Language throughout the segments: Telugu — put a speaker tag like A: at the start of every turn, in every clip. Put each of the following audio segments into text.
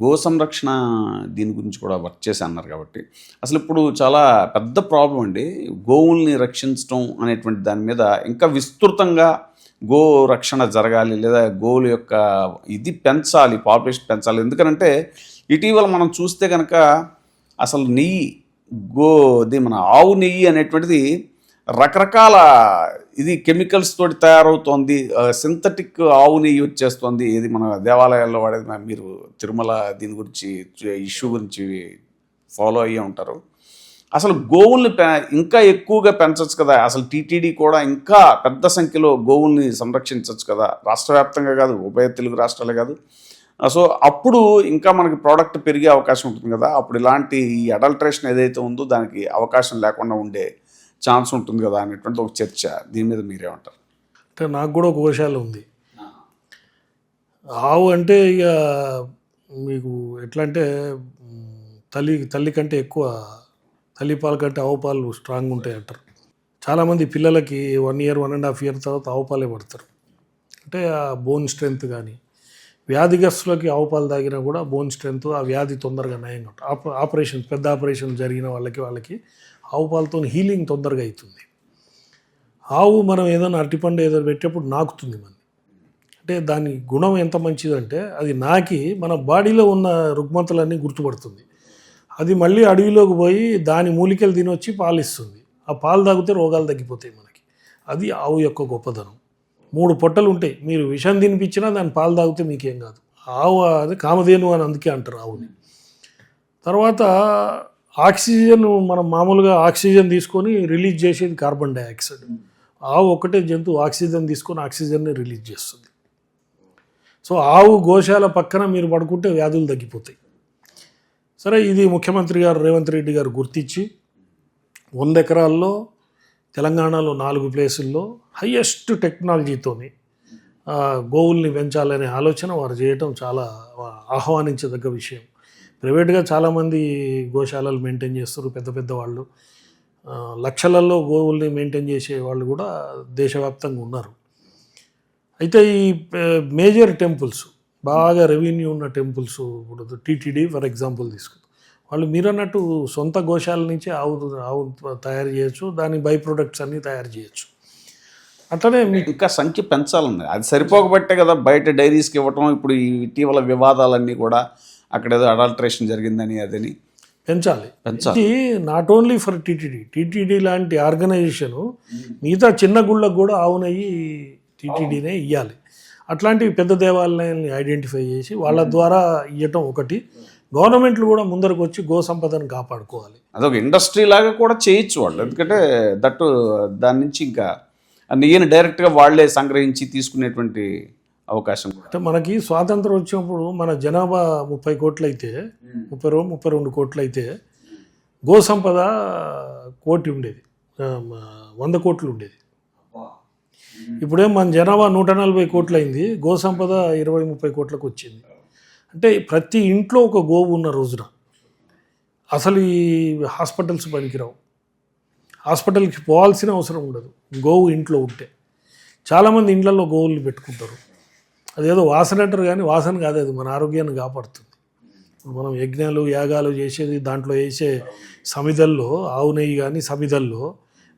A: గో సంరక్షణ దీని గురించి కూడా వర్క్ చేసి అన్నారు కాబట్టి అసలు ఇప్పుడు చాలా పెద్ద ప్రాబ్లం అండి. గోవుల్ని రక్షించడం అనేటువంటి దాని మీద ఇంకా విస్తృతంగా గో రక్షణ జరగాలి, లేదా గోవుల యొక్క ఇది పెంచాలి, పాపులేషన్ పెంచాలి. ఎందుకనంటే ఇటీవల మనం చూస్తే కనుక అసలు నెయ్యి, ఇది మన ఆవు నెయ్యి అనేటువంటిది రకరకాల ఇది కెమికల్స్ తోటి తయారవుతోంది. సింథటిక్ ఆవు నెయ్యి వచ్చేస్తుంది. ఇది మన దేవాలయాల్లో వాడేది. మీరు తిరుమల దీని గురించి ఇష్యూ గురించి ఫాలో అయ్యే ఉంటారు. అసలు గోవుల్ని ఇంకా ఎక్కువగా పెంచవచ్చు కదా. అసలు టీటీడీ కూడా ఇంకా పెద్ద సంఖ్యలో గోవుల్ని సంరక్షించవచ్చు కదా, రాష్ట్ర వ్యాప్తంగా కాదు, ఉభయ తెలుగు రాష్ట్రాలే కాదు. సో అప్పుడు ఇంకా మనకి ప్రోడక్ట్ పెరిగే అవకాశం ఉంటుంది కదా. అప్పుడు ఇలాంటి ఈ అడల్ట్రేషన్ ఏదైతే ఉందో దానికి అవకాశం లేకుండా ఉండే ఛాన్స్ ఉంటుంది కదా అనేటువంటి ఒక చర్చ. దీని మీద మీరేమంటారు?
B: అంటే నాకు కూడా ఒక గోశాల ఉంది. ఆవు అంటే ఇక మీకు ఎట్లా అంటే తల్లి కంటే ఎక్కువ, తల్లి పాల కంటే ఆవు పాలు స్ట్రాంగ్ ఉంటాయి అంటారు. చాలామంది పిల్లలకి 1 year 1.5 years తర్వాత ఆవు పాలే పడతారు. అంటే ఆ బోన్ స్ట్రెంగ్త్ కానీ, వ్యాధిగ్రస్తులకి ఆవు పాలు తాగినా కూడా బోన్ స్ట్రెంగ్త్, ఆ వ్యాధి తొందరగా నయంగా ఉంటుంది. ఆపరేషన్, పెద్ద ఆపరేషన్ జరిగిన వాళ్ళకి ఆవు పాలతో హీలింగ్ తొందరగా అవుతుంది. ఆవు మనం ఏదైనా అరటిపండు ఏదైనా పెట్టేప్పుడు నాకుతుంది మన. అంటే దాని గుణం ఎంత మంచిదంటే అది నాకి మన బాడీలో ఉన్న రుగ్మతలన్నీ గుర్తుపడుతుంది. అది మళ్ళీ అడవిలోకి పోయి దాని మూలికలు తినొచ్చి పాలు ఇస్తుంది. ఆ పాలు తాగితే రోగాలు తగ్గిపోతాయి మనకి. అది ఆవు యొక్క గొప్పదనం. 3 పొట్టలు ఉంటాయి. మీరు విషం తినిపించినా దాని పాలు తాగితే మీకేం కాదు. ఆవు అది కామధేను అని అందుకే అంటారు ఆవుని. తర్వాత ఆక్సిజన్, మనం మామూలుగా ఆక్సిజన్ తీసుకొని రిలీజ్ చేసేది కార్బన్ డైఆక్సైడ్. ఆవు ఒక్కటే జంతువు ఆక్సిజన్ తీసుకొని ఆక్సిజన్ని రిలీజ్ చేస్తుంది. సో ఆవు గోశాల పక్కన మీరు పడుకుంటే వ్యాధులు తగ్గిపోతాయి. సరే, ఇది ముఖ్యమంత్రి గారు రేవంత్ రెడ్డి గారు గుర్తించి 100 ఎకరాల్లో తెలంగాణలో 4 ప్లేసుల్లో హయ్యెస్ట్ టెక్నాలజీతోని గోవుల్ని పెంచాలనే ఆలోచన వారు చేయటం చాలా ఆహ్వానించదగ్గ విషయం. ప్రైవేట్గా చాలామంది గోశాలలు మెయింటైన్ చేస్తారు, పెద్ద పెద్ద వాళ్ళు. లక్షలలో గోవుల్ని మెయింటైన్ చేసే వాళ్ళు కూడా దేశవ్యాప్తంగా ఉన్నారు. అయితే ఈ మేజర్ టెంపుల్స్, బాగా రెవెన్యూ ఉన్న టెంపుల్స్, ఇప్పుడు టీటీడీ ఫర్ ఎగ్జాంపుల్ తీసుకుందాం. వాళ్ళు మీరన్నట్టు సొంత గోశాల నుంచే ఆవు తయారు చేయొచ్చు, దాని బై ప్రొడక్ట్స్ అన్నీ తయారు చేయొచ్చు. అట్లనే
A: మీకు ఇంకా సంఖ్య పెంచాలన్నది. అది సరిపోకబట్టే కదా బయట డైరీస్కి ఇవ్వటం. ఇప్పుడు ఈ ఇటీవల వివాదాలన్నీ కూడా అక్కడ ఏదో అడల్ట్రేషన్ జరిగిందని అదని
B: పెంచాలి. ఇది నాట్ ఓన్లీ ఫర్ టీటీడీ లాంటి ఆర్గనైజేషను మిగతా చిన్న గుళ్ళకు కూడా ఆవునయ్యి టీటీడీనే ఇవ్వాలి. అట్లాంటివి పెద్ద దేవాలయాన్ని ఐడెంటిఫై చేసి వాళ్ళ ద్వారా ఇవ్వటం ఒకటి. గవర్నమెంట్లు కూడా ముందరకు వచ్చి గో సంపదను కాపాడుకోవాలి.
A: అదొక ఇండస్ట్రీ లాగా కూడా చేయొచ్చు వాళ్ళు. ఎందుకంటే దాని నుంచి ఇంకా నెయ్యిని డైరెక్ట్గా వాళ్ళే సంగ్రహించి తీసుకునేటువంటి అవకాశం.
B: అంటే మనకి స్వాతంత్రం వచ్చినప్పుడు మన జనాభా 30 కోట్లు అయితే, 32 కోట్లు అయితే గో సంపద 1 కోటి ఉండేది, 100 కోట్లు ఉండేది. ఇప్పుడేం మన జనాభా 140 కోట్లు అయింది, గో సంపద 20-30 కోట్లకు వచ్చింది. అంటే ప్రతి ఇంట్లో ఒక గోవు ఉన్న రోజున అసలు ఈ హాస్పిటల్స్ పనికిరావు, హాస్పిటల్కి పోవాల్సిన అవసరం ఉండదు గోవు ఇంట్లో ఉంటే. చాలామంది ఇండ్లలో గోవుల్ని పెట్టుకుంటారు. అదేదో వాసన అంటారు కానీ వాసన కాదు, అది మన ఆరోగ్యాన్ని కాపాడుతుంది. మనం యజ్ఞాలు యాగాలు చేసేది దాంట్లో వేసే సమిదల్లో, ఆవు నెయ్యి కానీ సమిదల్లో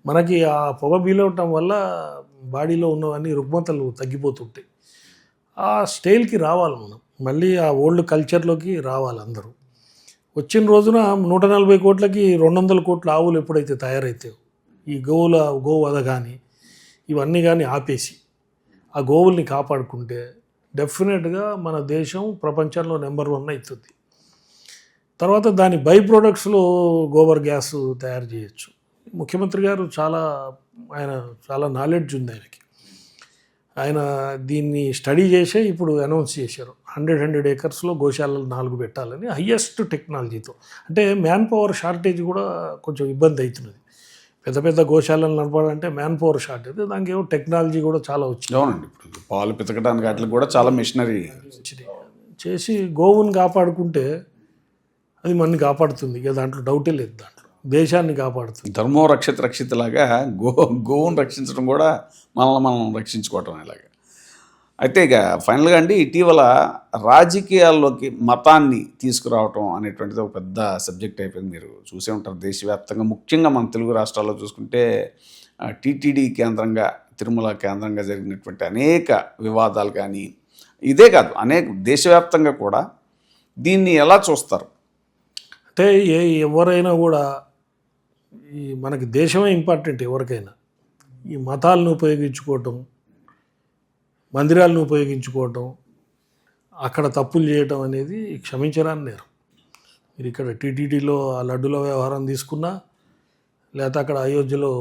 B: మనకి ఆ పొగ బీలవటం వల్ల బాడీలో ఉన్నవన్నీ రుగ్మతలు తగ్గిపోతుంటాయి. ఆ స్టైల్కి రావాలి మనం, మళ్ళీ ఆ ఓల్డ్ కల్చర్లోకి రావాలి అందరూ. వచ్చిన రోజున 140 కోట్లకి 200 కోట్ల ఆవులు ఎప్పుడైతే తయారైతాయో, ఈ గోవధ కానీ ఇవన్నీ కానీ ఆపేసి ఆ గోవుల్ని కాపాడుకుంటే డెఫినెట్గా మన దేశం ప్రపంచంలో నెంబర్ 1 అవుతుంది. తర్వాత దాని బై ప్రొడక్ట్స్లో గోబర్ గ్యాస్ తయారు చేయొచ్చు. ముఖ్యమంత్రి గారు ఆయన చాలా నాలెడ్జ్ ఉంది ఆయనకి. ఆయన దీన్ని స్టడీ చేసే ఇప్పుడు అనౌన్స్ చేశారు 100 acresలో గోశాలలు 4 పెట్టాలని, హయ్యెస్ట్ టెక్నాలజీతో. అంటే మ్యాన్ పవర్ షార్టేజ్ కూడా కొంచెం ఇబ్బంది అవుతున్నది. పెద్ద పెద్ద గోశాలను నడపాలంటే మ్యాన్ పవర్ షార్టేజ్, దానికి ఏమో టెక్నాలజీ కూడా చాలా వచ్చింది.
A: అవునండి, ఇప్పుడు పాలు పితకడానికి వాటికి కూడా చాలా మిషనరీ
B: చేసి గోవుని కాపాడుకుంటే అది మనని కాపాడుతుంది. ఇక దాంట్లో డౌటే లేదు, దాంట్లో దేశాన్ని కాపాడుతుంది.
A: ధర్మో రక్షితలాగా గోవును రక్షించడం కూడా మనం రక్షించుకోవటం ఇలాగా. అయితే ఇక ఫైనల్గా అండి, ఇటీవల రాజకీయాల్లోకి మతాన్ని తీసుకురావటం అనేటువంటిది ఒక పెద్ద సబ్జెక్ట్ అయిపోయింది. మీరు చూసే ఉంటారు దేశవ్యాప్తంగా, ముఖ్యంగా మన తెలుగు రాష్ట్రాల్లో చూసుకుంటే టీటీడీ కేంద్రంగా, తిరుమల కేంద్రంగా జరిగినటువంటి అనేక వివాదాలు కానీ, ఇదే కాదు అనేక దేశవ్యాప్తంగా కూడా దీన్ని ఎలా చూస్తారు?
B: అంటే ఎవరైనా కూడా మనకి దేశమే ఇంపార్టెంట్. ఎవరికైనా ఈ మతాలను ఉపయోగించుకోవటం, మందిరాలను ఉపయోగించుకోవటం, అక్కడ తప్పులు చేయటం అనేది క్షమించరాని నేరం. మీరు ఇక్కడ టీటీడీలో ఆ లడ్డుల వ్యవహారం తీసుకున్నా, లేకపోతే అక్కడ అయోధ్యలో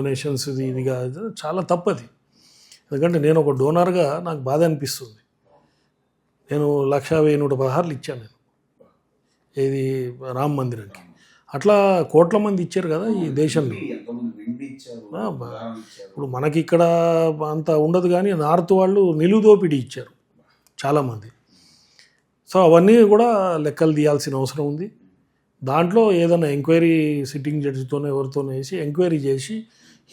B: డొనేషన్స్ ఇది కాదు, చాలా తప్పది. ఎందుకంటే నేను ఒక డోనర్గా నాకు బాధ అనిపిస్తుంది. నేను 1,1016 ఇచ్చాను నేను, ఏది రామ్ మందిరానికి. అట్లా కోట్ల మంది ఇచ్చారు కదా ఈ దేశంలో. ఇప్పుడు మనకి ఇక్కడ అంత ఉండదు, కానీ నార్త్ వాళ్ళు నిలువు దోపిడీ ఇచ్చారు చాలామంది. సో అవన్నీ కూడా లెక్కలు తీయాల్సిన అవసరం ఉంది. దాంట్లో ఏదైనా ఎంక్వైరీ సిట్టింగ్ జడ్జితోనే ఎవరితోనే వేసి ఎంక్వైరీ చేసి,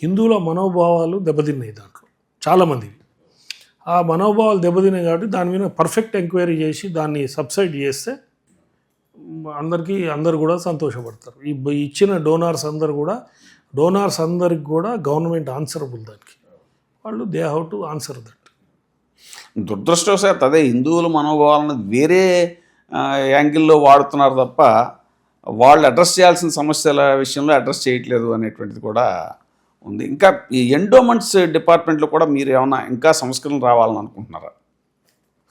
B: హిందువుల మనోభావాలు దెబ్బతిన్నాయి దాంట్లో చాలామంది. ఆ మనోభావాలు దెబ్బతిన్నాయి కాబట్టి దాని మీద పర్ఫెక్ట్ ఎంక్వైరీ చేసి దాన్ని సబ్సైడ్ చేస్తే అందరు కూడా సంతోషపడతారు. ఈ ఇచ్చిన డోనార్స్ అందరికి కూడా గవర్నమెంట్ ఆన్సరబుల్. దానికి వాళ్ళు they have to answer that.
A: దురదృష్టవశాత్తు అదే హిందువుల మనోభావాలను వేరే యాంగిల్లో వాడుతున్నారు తప్ప వాళ్ళు అడ్రస్ చేయాల్సిన సమస్యల విషయంలో అడ్రస్ చేయట్లేదు అనేటువంటిది కూడా ఉంది. ఇంకా ఈ ఎండోమెంట్స్ డిపార్ట్మెంట్లో కూడా మీరు ఏమైనా ఇంకా సంస్కరణలు రావాలని అనుకుంటున్నారా?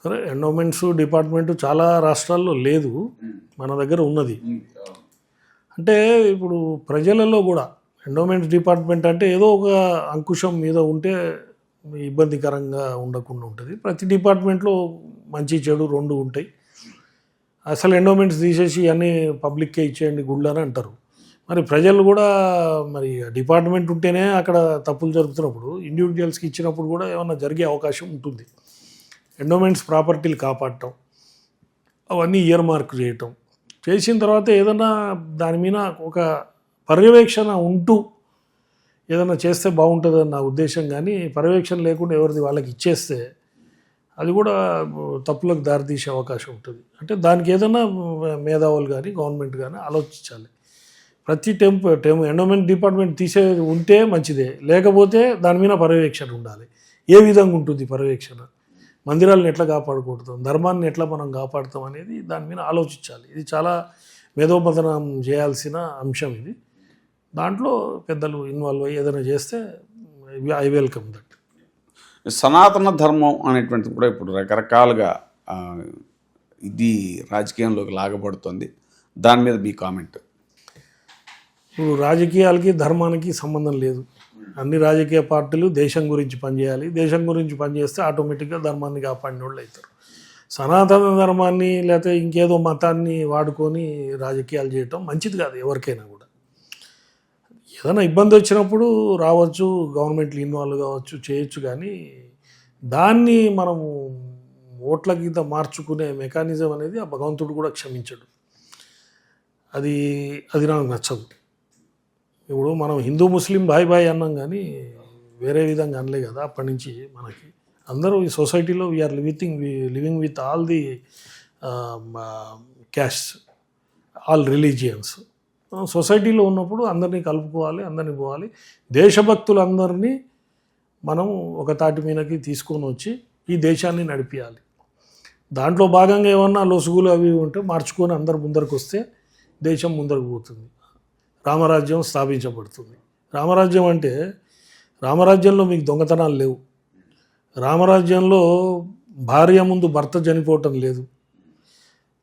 B: సరే, ఎండోమెంట్స్ డిపార్ట్మెంట్ చాలా రాష్ట్రాల్లో లేదు, మన దగ్గర ఉన్నది. అంటే ఇప్పుడు ప్రజలలో కూడా ఎండోమెంట్స్ డిపార్ట్మెంట్ అంటే ఏదో ఒక అంకుశం మీద ఉంటే ఇబ్బందికరంగా ఉండకుండా ఉంటుంది. ప్రతి డిపార్ట్మెంట్లో మంచి చెడు రెండు ఉంటాయి. అసలు ఎండోమెంట్స్ తీసేసి అన్నీ పబ్లిక్కే ఇచ్చేయండి గుళ్ళు అని అంటారు. మరి ప్రజలు కూడా మరి డిపార్ట్మెంట్ ఉంటేనే అక్కడ తప్పులు జరుగుతున్నప్పుడు ఇండివిజువల్స్కి ఇచ్చినప్పుడు కూడా ఏమన్నా జరిగే అవకాశం ఉంటుంది. ఎండోమెంట్స్ ప్రాపర్టీలు కాపాడటం, అవన్నీ ఇయర్ మార్క్ చేయటం, చేసిన తర్వాత ఏదైనా దాని మీద ఒక పర్యవేక్షణ ఉంటూ ఏదైనా చేస్తే బాగుంటుందని నా ఉద్దేశం. కానీ పర్యవేక్షణ లేకుండా ఎవరిది వాళ్ళకి ఇచ్చేస్తే అది కూడా తప్పులకు దారితీసే అవకాశం ఉంటుంది. అంటే దానికి ఏదైనా మేధావులు కానీ గవర్నమెంట్ కానీ ఆలోచించాలి. ప్రతి ఎండోమెంట్ డిపార్ట్మెంట్ తీసేది ఉంటే మంచిదే, లేకపోతే దాని మీద పర్యవేక్షణ ఉండాలి. ఏ విధంగా ఉంటుంది పర్యవేక్షణ? మందిరాలను ఎట్లా కాపాడుకుంటాం, ధర్మాన్ని ఎట్లా మనం కాపాడుతాం అనేది దాని మీద ఆలోచించాలి. ఇది చాలా మేధోపతనం చేయాల్సిన అంశం ఇది. దాంట్లో పెద్దలు ఇన్వాల్వ్ అయ్యి ఏదైనా చేస్తే ఐ వెల్కమ్ దట్.
A: సనాతన ధర్మం అనేటువంటిది కూడా ఇప్పుడు రకరకాలుగా ఇది రాజకీయంలోకి లాగబడుతుంది. దాని మీద మీ కామెంట్?
B: ఇప్పుడు రాజకీయాలకి ధర్మానికి సంబంధం లేదు. అన్ని రాజకీయ పార్టీలు దేశం గురించి పనిచేయాలి. దేశం గురించి పనిచేస్తే ఆటోమేటిక్గా ధర్మాన్ని కాపాడిన వాళ్ళు అవుతారు. సనాతన ధర్మాన్ని లేకపోతే ఇంకేదో మతాన్ని వాడుకొని రాజకీయాలు చేయటం మంచిది కాదు ఎవరికైనా కూడా. ఏదైనా ఇబ్బంది వచ్చినప్పుడు రావచ్చు, గవర్నమెంట్లు ఇన్వాల్వ్ కావచ్చు, చేయొచ్చు. కానీ దాన్ని మనము ఓట్ల కింద మార్చుకునే మెకానిజం అనేది ఆ భగవంతుడు కూడా క్షమించడు. అది నాకు నచ్చదు. ఇప్పుడు మనం హిందూ ముస్లిం బాయ్ అన్నాం, కానీ వేరే విధంగా అనలే కదా. అప్పటి నుంచి మనకి అందరూ ఈ సొసైటీలో we are living with all the caste, all religions. సొసైటీలో ఉన్నప్పుడు అందరినీ కలుపుకోవాలి, అందరినీ పోవాలి. దేశభక్తులందరినీ మనం ఒక తాటి మీదకి తీసుకొని వచ్చి ఈ దేశాన్ని నడిపించాలి. దాంట్లో భాగంగా ఏమన్నా లొసుగులు అవి ఉంటే మార్చుకొని అందరు ముందరకు వస్తే దేశం ముందరకు పోతుంది, రామరాజ్యం స్థాపించబడుతుంది. రామరాజ్యం అంటే రామరాజ్యంలో మీకు దొంగతనాలు లేవు, రామరాజ్యంలో భార్య ముందు భర్త చనిపోవటం లేదు,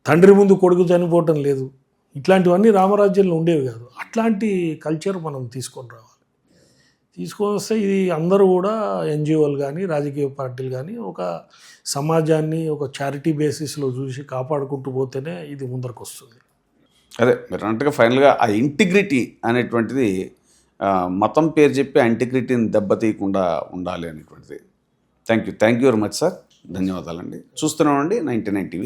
B: తండ్రి ముందు కొడుకు చనిపోవటం లేదు. ఇట్లాంటివన్నీ రామరాజ్యంలో ఉండేవి కాదు. అట్లాంటి కల్చర్ మనం తీసుకొని రావాలి. తీసుకొని వస్తే ఇది అందరూ కూడా ఎన్జిఓలు కానీ రాజకీయ పార్టీలు కానీ ఒక సమాజాన్ని ఒక చారిటీ బేసిస్లో చూసి కాపాడుకుంటూ పోతేనే ఇది ముందరకు వస్తుంది.
A: అదే మీరు అన్నట్టుగా ఫైనల్గా ఆ ఇంటిగ్రిటీ అనేటువంటిది మతం పేరు చెప్పి ఆ ఇంటిగ్రిటీని దెబ్బతీయకుండా ఉండాలి అనేటువంటిది. Thank you very much sir. ధన్యవాదాలండి. చూస్తున్నామండి 99 TV.